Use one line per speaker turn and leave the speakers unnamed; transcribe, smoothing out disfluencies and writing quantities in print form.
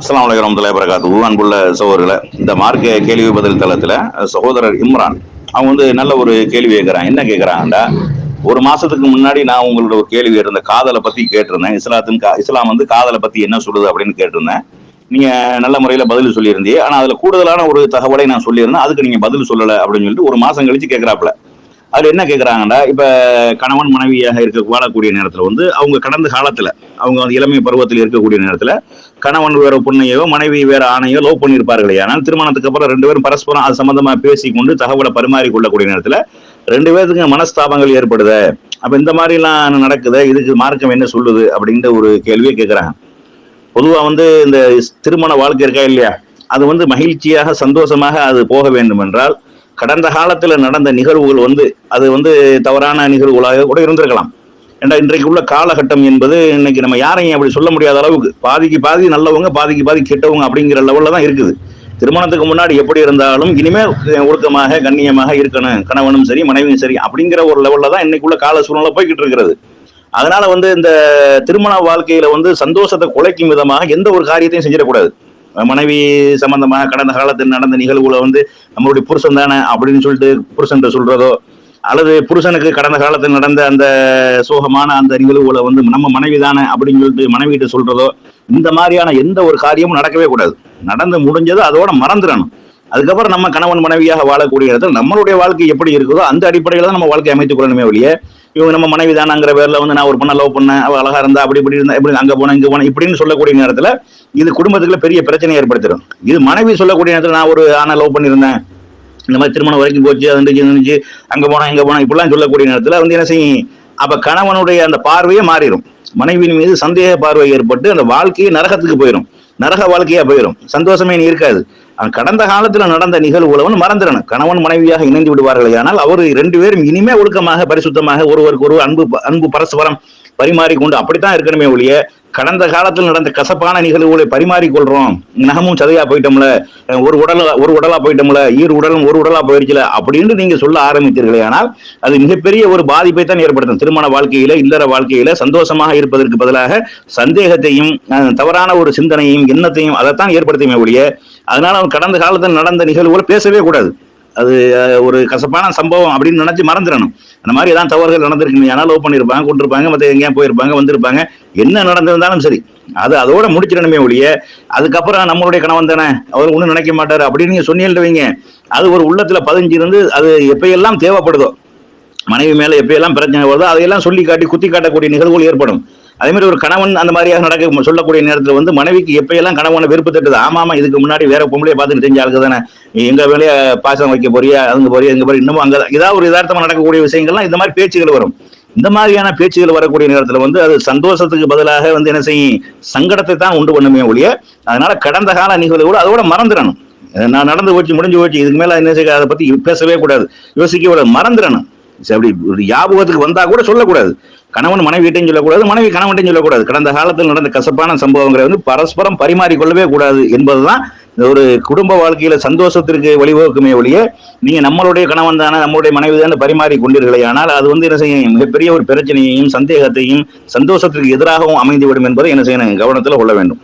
அஸ்ஸலாமு அலைக்கும் வரஹ்மத்துல்லாஹி வபரகாத்துஹு. அன்புள்ள சகோதரர்களே, இந்த மார்க்க கேள்வி பதில் தளத்துல சகோதரர் இம்ரான் அவங்க நல்ல ஒரு கேள்வி கேட்கறாங்க. என்ன கேட்கறாங்கடா, ஒரு மாசத்துக்கு முன்னாடி நான் உங்களோட ஒரு கேள்வி கேட்டிருந்தேன், காதலை பத்தி கேட்டிருந்தேன். இஸ்லாம் காதலை பத்தி என்ன சொல்லுது அப்படின்னு கேட்டிருந்தேன். நீங்க நல்ல முறையில பதில் சொல்லியிருந்தீங்க. ஆனா அதுல கூடுதலான ஒரு தகவலை நான் சொல்லியிருந்தேன், அதுக்கு நீங்க பதில் சொல்லல அப்படின்னு சொல்லிட்டு ஒரு மாசம் கழிச்சு கேட்கிறாப்புல. அதுல என்ன கேட்கறாங்கன்னா, இப்ப கணவன் மனைவியாக வாழக்கூடிய நேரத்துல அவங்க கடந்த காலத்துல அவங்க இளமை பருவத்தில் இருக்கக்கூடிய நேரத்துல கணவன் வேற பொண்ணையோ மனைவி வேற ஆணையோ லவ் பண்ணியிருப்பார்களே. ஆனால் திருமணத்துக்கு அப்புறம் ரெண்டு பேரும் பரஸ்பரம் அது சம்பந்தமா பேசிக்கொண்டு தகவலை பரிமாறி கொள்ளக்கூடிய நேரத்துல ரெண்டு பேருக்கு மனஸ்தாபங்கள் ஏற்படுது. அப்ப இந்த மாதிரி எல்லாம் நடக்குது, இதுக்கு மார்க்கம் என்ன சொல்லுது அப்படின்ற ஒரு கேள்வியை கேட்கிறாங்க. பொதுவா இந்த திருமண வாழ்க்கை இருக்கா இல்லையா, அது மகிழ்ச்சியாக சந்தோஷமாக அது போக வேண்டும் என்றால் கடந்த காலத்துல நடந்த நிகழ்வுகள் அது தவறான நிகழ்வுகளாக கூட இருந்திருக்கலாம். ஏன்னா இன்றைக்கு உள்ள காலகட்டம் என்பது இன்னைக்கு நம்ம யாரையும் அப்படி சொல்ல முடியாத அளவுக்கு பாதிக்கு பாதி நல்லவங்க பாதிக்கு பாதி கெட்டவங்க அப்படிங்கிற லெவல்ல தான் இருக்குது. திருமணத்துக்கு முன்னாடி எப்படி இருந்தாலும் இனிமேல் ஒழுக்கமாக கண்ணியமாக இருக்கணும், கணவனும் சரி மனைவியும் சரி அப்படிங்கிற ஒரு லெவல்ல தான் இன்னைக்குள்ள கால சூழ்நிலை போய்கிட்டு இருக்கிறது. அதனால இந்த திருமண வாழ்க்கையில சந்தோஷத்தை குலைக்கும் விதமாக எந்த ஒரு காரியத்தையும் செஞ்சிடக்கூடாது. மனைவி சம்பந்தமாக கடந்த காலத்தில் நடந்த நிகழ்வுகளை நம்மளுடைய புருஷன் தானே அப்படின்னு சொல்லிட்டு புருஷன் சொல்றதோ, அல்லது புருஷனுக்கு கடந்த காலத்தில் நடந்த அந்த சோகமான அந்த நிகழ்வுகளை நம்ம மனைவி தானே அப்படின்னு சொல்லிட்டு மனைவி கிட்ட சொல்றதோ, இந்த மாதிரியான எந்த ஒரு காரியமும் நடக்கவே கூடாது. நடந்து முடிஞ்சது அதோட மறந்துடணும். அதுக்கப்புறம் நம்ம கணவன் மனைவியாக வாழக்கூடிய இடத்துல நம்மளுடைய வாழ்க்கை எப்படி இருக்குதோ அந்த அடிப்படையில தான் நம்ம வாழ்க்கை அமைத்துக் கொள்ளணுமே ஒழிய, இவங்க நம்ம மனைவி தானாங்கிற பேர்ல நான் ஒரு பொண்ணை லவ் பண்ணேன், அவ அழகா இருந்தா, அப்படி இப்படி இருந்தா, இப்படி அங்க போனேன் இங்க போனேன் இப்படின்னு சொல்லக்கூடிய நேரத்துல இது குடும்பத்துக்குள்ள பெரிய பிரச்சனையை ஏற்படுத்திடும். இது மனைவி சொல்லக்கூடிய நேரத்துல நான் ஒரு ஆணை லவ் பண்ணியிருந்தேன், இந்த மாதிரி திருமணம் வரைக்கும் போச்சு, அது இருந்துச்சு, அங்க போனா இங்க போனா இப்படிலாம் சொல்லக்கூடிய நேரத்துல என்ன செய்யும், அப்ப கணவனுடைய அந்த பார்வையே மாறிடும். மனைவியின் மீது சந்தேக பார்வை ஏற்பட்டு அந்த வாழ்க்கையை நரகத்துக்கு போயிடும், நரக வாழ்க்கையா போயிடும், சந்தோஷமே இருக்காது. கடந்த காலத்துல நடந்த நிகழ்வுகளை மறந்துடணும். கணவன் மனைவியாக இணைந்து விடுவார்கள், ஆனால் அவர் ரெண்டு பேரும் இனிமே ஒழுக்கமாக பரிசுத்தமாக ஒருவருக்கு ஒரு அன்பு பரஸ்பரம் பரிமாறிக்கொண்டு அப்படித்தான் இருக்கணுமே ஒழிய, கடந்த காலத்தில் நடந்த கசப்பான நிகழ்வுகளை பரிமாறிக்கொள்றோம், நகமும் சதையா போயிட்டோம்ல, ஒரு உடலா போயிட்டோம்ல, உடலும் ஒரு உடலா போயிடுச்சுல அப்படின்னு நீங்க சொல்ல ஆரம்பித்தீர்களே, ஆனால் அது மிகப்பெரிய ஒரு பாதிப்பை தான் ஏற்படுத்தும். திருமண வாழ்க்கையில இல்லற வாழ்க்கையில சந்தோஷமாக இருப்பதற்கு பதிலாக சந்தேகத்தையும் தவறான ஒரு சிந்தனையும் எண்ணத்தையும் அதைத்தான் ஏற்படுத்துமே ஒழிய, அதனால கடந்த காலத்தில் நடந்த நிகழ்வுகளை பேசவே கூடாது. அது ஒரு கசப்பான சம்பவம் அப்படின்னு நினைச்சு மறந்துடணும். அந்த மாதிரி ஏதாவது தவறுகள் நடந்திருக்கு, ஏன்னா லவ் பண்ணிருப்பாங்க, கொண்டிருப்பாங்க, மற்ற எங்கேயா போயிருப்பாங்க, வந்திருப்பாங்க, என்ன நடந்திருந்தாலும் சரி அது அதோட முடிச்சிடணுமே ஒழிய, அதுக்கப்புறம் நம்மளுடைய கணவன் தானே அவர் ஒன்றும் நினைக்க மாட்டாரு அப்படின்னு நீங்க சொன்னீங்க, அது ஒரு உள்ளத்துல பதிஞ்சிருந்து அது எப்பயெல்லாம் தேவைப்படுதோ, மனைவி மேல எப்பயெல்லாம் பிரச்சனை வருதோ அதையெல்லாம் சொல்லி காட்டி குத்தி காட்டக்கூடிய நிகழ்வுகள் ஏற்படும். அதே மாதிரி ஒரு கணவன் அந்த மாதிரியாக நடக்க சொல்லக்கூடிய நேரத்தில் மனைவிக்கு எப்பயெல்லாம் கணவனை வெறுப்பு தட்டுது, ஆமாமா இதுக்கு முன்னாடி வேற பொம்பளையை பார்த்துட்டு தெரிஞ்ச ஆளுக்கு தானே எங்க வேலையை பாசம் வைக்க போறியா, அங்க போறியா இங்க போறியா, இன்னமும் அங்க ஏதாவது ஒரு யதார்த்தமா நடக்கக்கூடிய விஷயங்கள்லாம் இந்த மாதிரி பேச்சுகள் வரும். இந்த மாதிரியான பேச்சுகள் வரக்கூடிய நேரத்தில் அது சந்தோஷத்துக்கு பதிலாக என்ன செய்யும், சங்கடத்தை தான் உண்டு பண்ணுமே ஒழிய, அதனால கடந்த கால நிகழ்வுகளோட அதோட மறந்துடணும். நான் நடந்து போச்சு முடிஞ்சு போச்சு, இதுக்கு மேல என்ன செய்ய, அதை பத்தி பேசவே கூடாது, யோசிக்க கூடாது, மறந்துடணும். அப்படி ஒரு ஞாபகத்துக்கு வந்தா கூட சொல்லக்கூடாது. கணவன் மனைவிட்டையும் சொல்லக்கூடாது, மனைவி கணவன்ட்டையும் சொல்லக்கூடாது. கடந்த காலத்தில் நடந்த கசப்பான சம்பவங்களை பரஸ்பரம் பரிமாறிக்கொள்ளவே கூடாது என்பதுதான் ஒரு குடும்ப வாழ்க்கையில சந்தோஷத்திற்கு வழிவகுக்குமே ஒழிய, நீங்க நம்மளுடைய கணவன் தானே நம்மளுடைய மனைவி தானே பரிமாறி கொண்டீர்களே, ஆனால் அது என்ன செய்யும், மிகப்பெரிய ஒரு பிரச்சனையையும் சந்தேகத்தையும் சந்தோஷத்திற்கு எதிராகவும் அமைந்துவிடும் என்பதை என்ன செய்யணும், கவனத்தில் கொள்ள வேண்டும்.